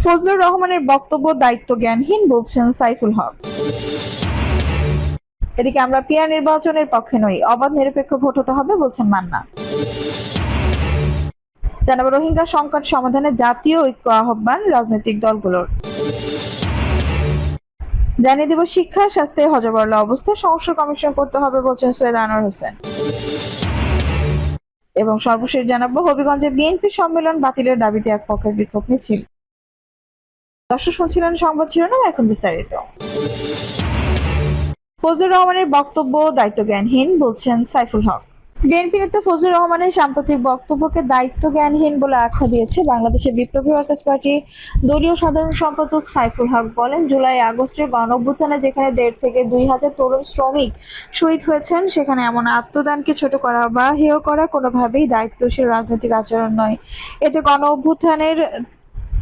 ফজলুর রহমানের বক্তব্য দায়িত্ব জ্ঞানহীন, বলছেন সাইফুল হক। এদিকে আমরা পিআর নির্বাচনের পক্ষে নই, অবাধ নিরপেক্ষ ভোট হতে হবে, বলছেন মান্না। জানাবো রোহিঙ্গা সংকট সমাধানে জাতীয় ঐক্য আহ্বান রাজনৈতিক দলগুলোর। জানিয়ে দেব শিক্ষা স্বাস্থ্যে হযবরল অবস্থা, সংস্কার কমিশন করতে হবে, বলছেন সৈয়দ আনোয়ার হোসেন। এবং সর্বশেষ জানাবো হবিগঞ্জে বিএনপি সম্মেলন বাতিলের দাবিতে এক পক্ষের বিক্ষোভ মিছিল। দর্শক শুনছিলেন সংবাদ শিরোনাম, এখন বিস্তারিত। ফজলুর রহমানের বক্তব্য দায়িত্বজ্ঞানহীন, বলছেন সাইফুল হক। বিএনপি নেতা ফজলুর রহমানের সাম্প্রতিক বক্তব্যকে দায়িত্বজ্ঞানহীন বলে আখ্যা দিয়েছে বাংলাদেশের বিপ্লবী ওয়ার্কার্স পার্টি দলীয় সাধারণ সম্পাদক সাইফুল হক। বলেন, জুলাই আগস্টের গণঅভ্যুত্থানে যেখানে 1,500 থেকে 2,000 তরুণ শ্রমিক শহীদ হয়েছেন, সেখানে এমন আত্মদানকে ছোট করা বা হেয় করা কোনোভাবেই দায়িত্বশীল রাজনৈতিক আচরণ নয়। এতে গণঅভ্যুত্থানের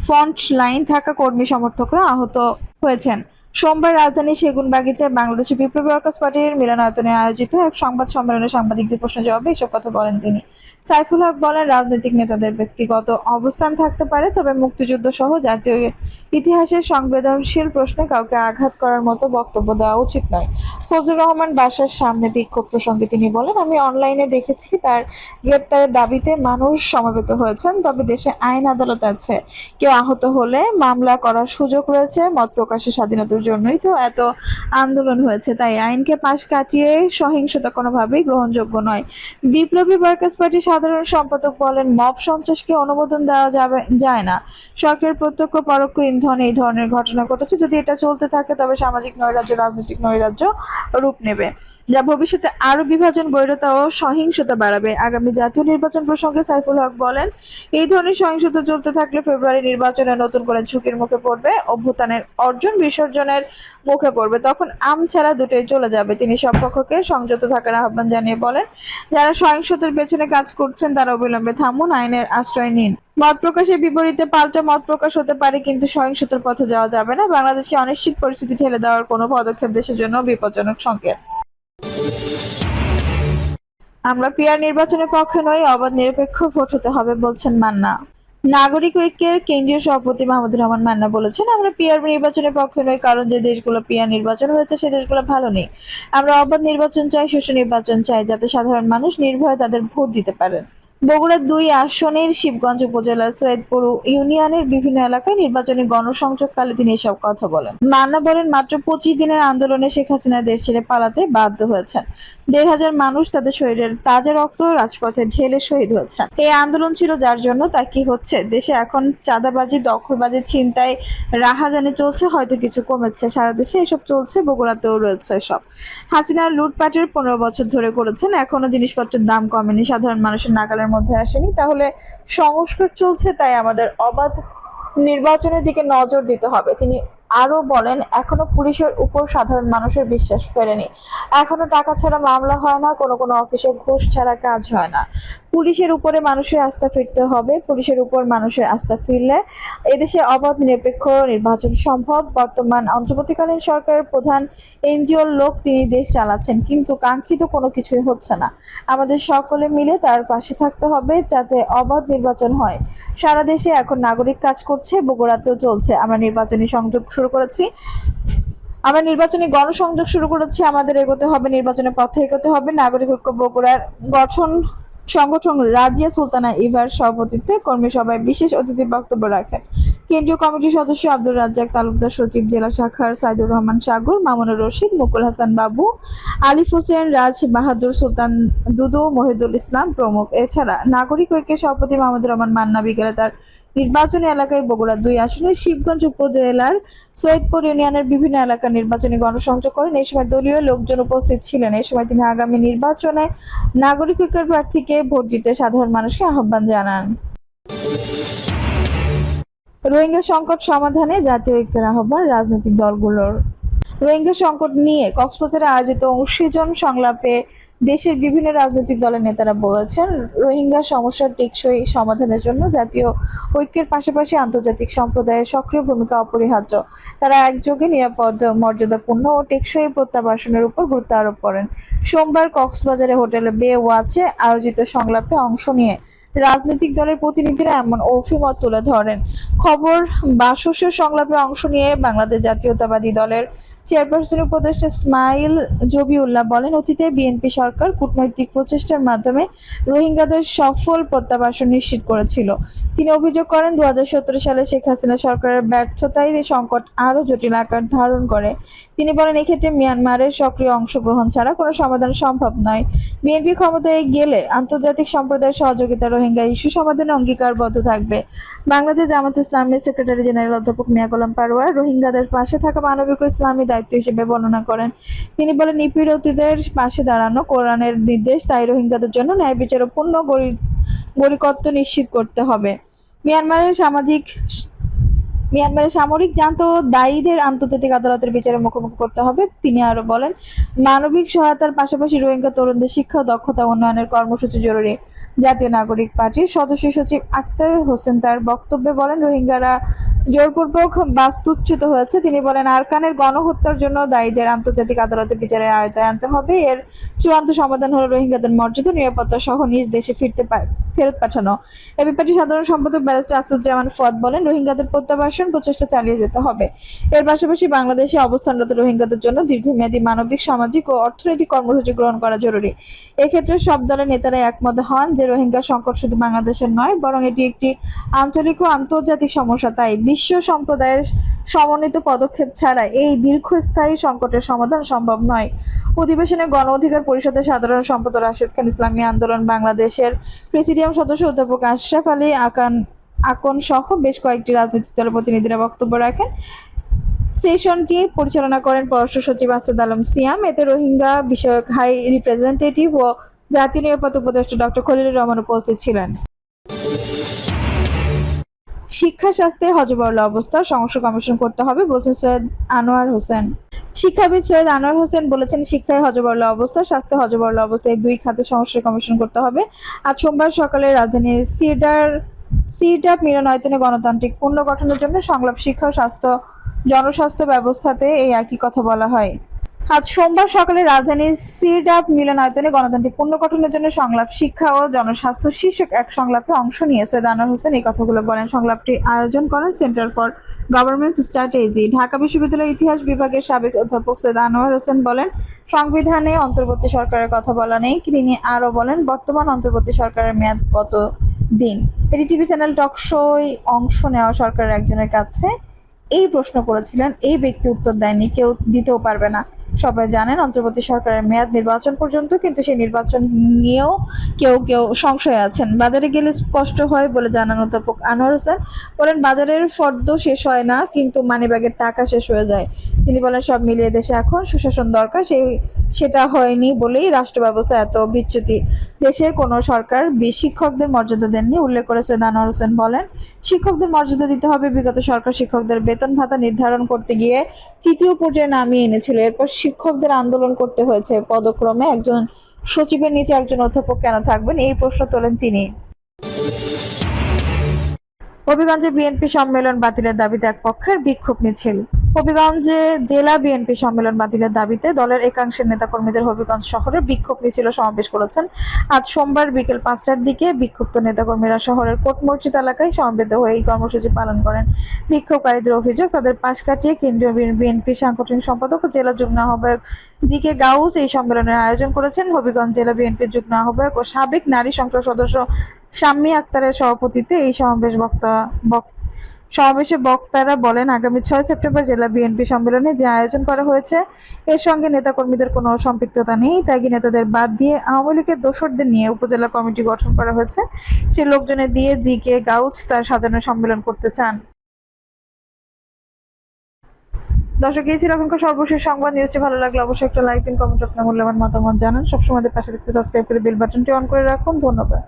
ফ্রন্ট লাইন থাকা কর্মী সমর্থকরা আহত হয়েছেন। সোমবার রাজধানীর সেগুনবাগিচায় বাংলাদেশের বিপ্লবী ওয়ার্কার্স পার্টির মিলনায়তনে আয়োজিত এক সংবাদ সম্মেলনে সাংবাদিকদের প্রশ্নের জবাবে এসব কথা বলেন তিনি। সাইফুল হক বলেন, রাজনৈতিক নেতাদের ব্যক্তিগত অবস্থান থাকতে পারে, তবে মুক্তিযুদ্ধ সহ জাতীয় ইতিহাসের সংবেদনশীল প্রশ্নে কাউকে আঘাত করার মতো বক্তব্য দেওয়া উচিত নয়। ফজলুর রহমান বাসার সামনে বিক্ষোভ প্রসঙ্গে তিনি বলেন, আমি অনলাইনে দেখেছি তার গ্রেপ্তারের দাবিতে মানুষ সমবেত হয়েছেন, তবে দেশে আইন আদালত আছে। কেউ আহত হলে মামলা করার সুযোগ রয়েছে। মত প্রকাশের স্বাধীনতার জন্যই তো এত আন্দোলন হয়েছে, তাই আইনকে পাশ কাটিয়ে সহিংসতা কোনোভাবেই গ্রহণযোগ্য নয়। বিপ্লবী ওয়ার্কার্স পার্টির সাধারণ সম্পাদক বলেন, মব সন্ত্রাসকে অনুমোদন দেওয়া যায় না। সরকারের প্রত্যক্ষ পরোক্ষ ইন্ধনে এই ধরনের ঘটনা ঘটেছে। যদি এটা চলতে থাকে তবে সামাজিক নৈরাজ্য রাজনৈতিক নৈরাজ্য রূপ নেবে, যা ভবিষ্যতে আরো বিভাজন, বৈরতা ও সহিংসতা বাড়াবে। আগামী জাতীয় নির্বাচন প্রসঙ্গে সাইফুল হক বলেন, এই ধরনের সহিংসতা চলতে থাকলে ফেব্রুয়ারি নির্বাচনে নতুন করে ঝুঁকির মুখে পড়বে, অভ্যুত্থানের অর্জন বিসর্জনের মুখে পড়বে, তখন আম ছাড়া দুটোই চলে যাবে। তিনি সব পক্ষকে সংযত থাকার আহ্বান জানিয়ে বলেন, যারা সহিংসতার পেছনে কাজ করছেন তারা অবিলম্বে থামুন, আইনের আশ্রয় নিন। মত প্রকাশের বিপরীতে পাল্টা মত প্রকাশ হতে পারে, কিন্তু সহিংসতার পথে যাওয়া যাবে না। বাংলাদেশকে অনিশ্চিত পরিস্থিতি ঠেলে দেওয়ার কোনো পদক্ষেপ দেশের জন্য বিপজ্জনক সংকেত। আমরা পিআর নির্বাচনের পক্ষে নই, অবাধ নিরপেক্ষ ভোট হতে হবে, বলছেন মান্না। নাগরিক ঐক্যের কেন্দ্রীয় সভাপতি মাহমুদুর রহমান মান্না বলেছেন, আমরা পিআর নির্বাচনের পক্ষে নই, কারণ যে দেশগুলো পিআর নির্বাচন হয়েছে সে দেশগুলো ভালো নেই। আমরা অবাধ নির্বাচন চাই, সুষ্ঠু নির্বাচন চাই, যাতে সাধারণ মানুষ নির্ভয়ে তাদের ভোট দিতে পারেন। বগুড়ার 2 আসনের শিবগঞ্জ উপজেলার সৈয়দপুর ইউনিয়নের বিভিন্ন এলাকায় নির্বাচনী গণসংযোগকালে তিনি এসব কথা বলেন। মান্না বলেন, মাত্র 25 দিনের আন্দোলনে শেখ হাসিনা দেশ ছেড়ে পালাতে বাধ্য হয়েছেন। 1,500 মানুষ তাদের শরীরের তাজা রক্ত রাজপথে ঢেলে শহীদ হয়েছেন। এই আন্দোলন ছিল যার জন্য। তা কি হচ্ছে? দেশে এখন চাঁদাবাজি, দখলবাজি, ছিনতাই, রাহাজানি চলছে, হয়তো কিছু কমেছে। সারা দেশে এসব চলছে, বগুড়াতেও রয়েছে সব। হাসিনা লুটপাটের 15 বছর ধরে করেছেন, এখনো জিনিসপত্রের দাম কমেনি, সাধারণ মানুষের নাগালের মধ্যে আসেনি। তাহলে সংস্কার চলছে, তাই আমাদের অবাধ নির্বাচনের দিকে নজর দিতে হবে। তিনি আরো বলেন, এখনো পুলিশের উপর সাধারণ মানুষের বিশ্বাস ফেরেনি। এখনো টাকা ছাড়া মামলা হয় না, কোনো অফিসে ঘুষ ছাড়া কাজ হয় না। পুলিশের উপরে মানুষের আস্থা ফিরতে হবে। পুলিশের উপর মানুষের আস্থা ফিরলে এদেশে অবাধ নিরপেক্ষ নির্বাচন সম্ভব। বর্তমান অন্তর্বর্তীকালীন সরকারের প্রধান এনজিওর লোক, তিনি দেশ চালাচ্ছেন, কিন্তু কাঙ্ক্ষিত কোনো কিছুই হচ্ছে না। আমাদের সকলে মিলে তার পাশে থাকতে হবে, যাতে অবাধ নির্বাচন হয়। সারা দেশে এখন নাগরিক কাজ করছে, বগুড়াতেও চলছে। আমরা নির্বাচনী সংযোগ শুরু করেছি, আমরা নির্বাচনী গণসংযোগ শুরু করেছি। আমাদের এগোতে হবে, নির্বাচনের পথে এগোতে হবে। নাগরিক ঐক্য বগুড়ার সংগঠন রাজিয়া সুলতানা ইভার সভাপতিত্বে কর্মী সভায় বিশেষ অতিথি বক্তব্য রাখেন কেন্দ্রীয় কমিটির সদস্য আব্দুর রাজ্জাক তালুকদার, সচিব জেলা শাখার সাইদুর রহমান সাগর, মামুনুর রশিদ, মুকুল হাসান বাবু, আলিফ হোসেন, রাজ বাহাদুর, সুলতান দুদু, মহিদুল ইসলাম প্রমুখ। এছাড়া নাগরিক ঐক্যের সভাপতি মাহমুদুর রহমান মান্না বিকেলে তার নির্বাচনী এলাকায় বগুড়া 2 আসনের শিবগঞ্জ উপজেলার সৈয়দপুর ইউনিয়নের বিভিন্ন এলাকার নির্বাচনী গণসংযোগ করেন। এই সময় দলীয় লোকজন উপস্থিত ছিলেন। এই সময় তিনি আগামী নির্বাচনে নাগরিক ঐক্যের প্রার্থীকে ভোট দিতে সাধারণ মানুষকে আহ্বান জানান। রোহিঙ্গা সংকট সমাধানে জাতীয় ঐক্যের আহ্বান রাজনৈতিক দলগুলোর। রোহিঙ্গা সংকট নিয়ে কক্সবাজারে আয়োজিত অংশীজন সংলাপে দেশের বিভিন্ন রাজনৈতিক দলের নেতারা বলেছেন, রোহিঙ্গা সমস্যার টেকসই সমাধানের জন্য জাতীয় ঐক্যের পাশাপাশি আন্তর্জাতিক সম্প্রদায়ের সক্রিয় ভূমিকা অপরিহার্য। তারা একযোগে নিরাপদ, মর্যাদাপূর্ণ ও টেকসই প্রত্যাবাসনের উপর গুরুত্ব আরোপ করেন। সোমবার কক্সবাজারে হোটেল বে ওয়াচে আয়োজিত সংলাপে অংশ নিয়ে রাজনৈতিক দলের প্রতিনিধিরা এমন অভিমত তুলে ধরেন। খবর বাসসের সংলাপে অংশ নিয়ে বাংলাদেশ জাতীয়তাবাদী দলের চেয়ারপারসন উপদেষ্টা ইসমাইল জবিউল্লাহ বলেন, অতীতে বিএনপি সরকার কূটনৈতিক প্রচেষ্টার মাধ্যমে রোহিঙ্গাদের সফল প্রত্যাবাসন নিশ্চিত করেছিল। তিনি অভিযোগ করেন, 2017 সালে শেখ হাসিনা সরকারের ব্যর্থতায় এই সংকট আরও জটিল আকার ধারণ করে। তিনি বলেন, এক্ষেত্রে মিয়ানমারের সক্রিয় অংশগ্রহণ ছাড়া কোনো সমাধান সম্ভব নয়। বিএনপি ক্ষমতায় গেলে আন্তর্জাতিক সম্প্রদায়ের সহযোগিতা রোহিঙ্গা ইস্যু সমাধানে অঙ্গীকারবদ্ধ থাকবে। বাংলাদেশ জামাত ইসলামের সেক্রেটারি জেনারেল অধ্যাপক মিয়া গোলাম পারওয়ার রোহিঙ্গাদের পাশে থাকা মানবিক ও ইসলামী দায়িত্ব হিসেবে বর্ণনা করেন। তিনি বলেন, নিপীড়িতদের পাশে দাঁড়ানো কোরআনের নির্দেশ, তাই রোহিঙ্গাদের জন্য ন্যায় বিচার ও পূর্ণ গরিকত্ব নিশ্চিত করতে হবে। মিয়ানমারের সামরিক জান্ত দায়ীদের আন্তর্জাতিক আদালতের বিচারের মুখোমুখি করতে হবে। তিনি আরো বলেন, মানবিক সহায়তার পাশাপাশি রোহিঙ্গা তরুণদের শিক্ষা ও দক্ষতা উন্নয়নের কর্মসূচি জরুরি। জাতীয় নাগরিক পার্টির সদস্য সচিব আক্তার হোসেন তার বক্তব্যে বলেন, রোহিঙ্গারা জোরপূর্বক বাস্তুচ্যুত হয়েছে। তিনি বলেন, আরাকানের গণহত্যার জন্য দায়ীদের আন্তর্জাতিক আদালতের বিচারের আওতায় আনতে হবে। এর চূড়ান্ত সমাধান হলো রোহিঙ্গাদের মর্যাদা, নিরাপত্তা সহ নিজ দেশে ফেরত পাঠানো। এবি পার্টির সাধারণ সম্পাদক ব্যারিস্টার আসুজ্জামান ফুয়াদ বলেন, রোহিঙ্গাদের প্রত্যাবাসন প্রচেষ্টা চালিয়ে যেতে হবে। এর পাশাপাশি বাংলাদেশে অবস্থানরত রোহিঙ্গাদের জন্য দীর্ঘমেয়াদী মানবিক, সামাজিক ও অর্থনৈতিক কর্মসূচি গ্রহণ করা জরুরি। এক্ষেত্রে সব দলের নেতারা একমত হন যে রোহিঙ্গা সংকট শুধু বাংলাদেশের নয়, বরং এটি একটি আঞ্চলিক ও আন্তর্জাতিক সমস্যা। তাই বিশ্ব সম্প্রদায়ের সমন্বিত পদক্ষেপ ছাড়া এই দীর্ঘস্থায়ী সংকটের সমাধান সম্ভব নয়। অধিবেশনে গণ অধিকার পরিষদের সাধারণ সম্পাদক রাশেদ খান, ইসলামী আন্দোলন বাংলাদেশের প্রেসিডিয়াম সদস্য অধ্যাপক আশরাফ আলী আকন সহ বেশ কয়েকটি রাজনৈতিক দলের প্রতিনিধিরা বক্তব্য রাখেন। সেশনটি পরিচালনা করেন পররাষ্ট্র সচিব আসাদ আলম সিয়াম। এতে রোহিঙ্গা বিষয়ক হাই রিপ্রেজেন্টেটিভ ও জাতীয় নিরাপত্তা উপদেষ্টা ডক্টর খলিলুর রহমান উপস্থিত ছিলেন। শিক্ষা স্বাস্থ্যে হযবরল অবস্থা, সংস্কার কমিশন করতে হবে বলছেন সৈয়দ আনোয়ার হোসেন। শিক্ষাবিদ সৈয়দ আনোয়ার হোসেন বলেছেন, শিক্ষায় হযবরল অবস্থা, স্বাস্থ্যে হযবরল অবস্থা, এই দুই খাতে সংস্কার কমিশন করতে হবে। আজ সোমবার সকালে রাজধানীর সিডাপ মিলনায়তনে গণতান্ত্রিক পুনর্গঠনের জন্য সংলাপ শিক্ষা ও জনস্বাস্থ্য ব্যবস্থাতে এই একই কথা বলা হয়। আজ সোমবার সকালে রাজধানীর সিডাপ মিলনায়তনে গণতান্ত্রিক পুনর্গঠনের জন্য সংলাপ শিক্ষা ও জনস্বাস্থ্য শীর্ষক এক সংলাপে অংশ নিয়ে সৈয়দ আনোয়ার হোসেন এই কথাগুলো বলেন। সংলাপটি আয়োজন করেন centre for government strategy. Dhaka বিশ্ববিদ্যালয়ের ইতিহাস বিভাগের সাবেক অধ্যাপক সৈয়দ আনোয়ার হোসেন বলেন, সংবিধানে অন্তর্বর্তী সরকারের কথা বলা নেই। তিনি আরো বলেন, বর্তমান অন্তর্বর্তী সরকারের মেয়াদ কত দিন? এটি টিভি চ্যানেল টক শোয় অংশ নেওয়া সরকারের একজনের কাছে এই প্রশ্ন করেছিলেন। এই ব্যক্তি উত্তর দেয়নি, কেউ দিতেও পারবে না। সবাই জানেন অন্তর্বর্তী সরকারের মেয়াদ নির্বাচন পর্যন্ত, কিন্তু সেই নির্বাচন নিয়েও কেউ কেউ সংশয়ে আছেন। বাজারে গেলে স্পষ্ট হয় বলে জানান অধ্যাপক আনোয়ার হোসেন। বলেন, বাজারের ফর্দ শেষ হয় না, কিন্তু মানিব্যাগের টাকা শেষ হয়ে যায়। তিনি বলেন, সব মিলিয়ে দেশে এখন সুশাসন দরকার, সেটা হয়নি বলেই রাষ্ট্র ব্যবস্থা এত বিচ্যুতি। দেশে কোনো সরকার শিক্ষকদের মর্যাদা দেননি উল্লেখ করে সৈয়দ আনোয়ার হোসেন বলেন, শিক্ষকদের মর্যাদা দিতে হবে। বিগত সরকার শিক্ষকদের বেতন ভাতা নির্ধারণ করতে গিয়ে তৃতীয় পর্যায়ে নামিয়ে এনেছিল। এরপর শিক্ষকদের আন্দোলন করতে হয়েছে পদক্রমে। একজন সচিবের নিচে একজন অধ্যাপক কেন থাকবেন, এই প্রশ্ন তোলেন তিনি। হবিগঞ্জে বিএনপি সম্মেলন বাতিলের দাবিতে এক পক্ষের বিক্ষোভ মিছিল। হবিগঞ্জে জেলা বিএনপি সম্মেলন বাতিলের দাবিতে দলের একাংশের নেতাকর্মীদের হবিগঞ্জ শহরে বিক্ষোভ মিছিল সমাবেশ করেছেন। আজ সোমবার বিকেল 5টার দিকে বিক্ষুব্ধ নেতাকর্মীরা শহরের কোট মসজিদ এলাকায় সমবেত হয়ে এই কর্মসূচি পালন করেন। বিক্ষোভকারীদের অভিযোগ, তাদের পাশ কাটিয়ে কেন্দ্রীয় বিএনপি সাংগঠনিক সম্পাদক ও জেলা যুগ্ম আহ্বায়ক জিকে গাউস এই সম্মেলনের আয়োজন করেছেন। হবিগঞ্জ জেলা বিএনপির যুগ্ম আহ্বায়ক ও সাবেক নারী সংসদ সদস্য শাম্মী আক্তারের সভাপতিত্বে এই সমাবেশে বক্তারা বলেন, আগামী 6 সেপ্টেম্বর জেলা বিএনপি সম্মেলনে যে আয়োজন করা হয়েছে এর সঙ্গে নেতাকর্মীদের কোনো সম্পৃক্ততা নেই। ত্যাগী নেতাদের বাদ দিয়ে আওয়ামী লীগের দোসরদের নিয়ে উপজেলা কমিটি গঠন করা হয়েছে। সে লোকজনের দিয়ে জিকে গাউস তার সাজানো সম্মেলন করতে চান। দর্শক, এই ছিল এখনকার সর্বশেষ সংবাদ। নিউজটি ভালো লাগলে অবশ্যই একটা লাইক দিন, কমেন্ট, আপনার মূল্যবান মতামত জানান। সবসময় পাশে দেখতে সাবস্ক্রাইব করে বেল বাটনটি অন করে রাখুন। ধন্যবাদ।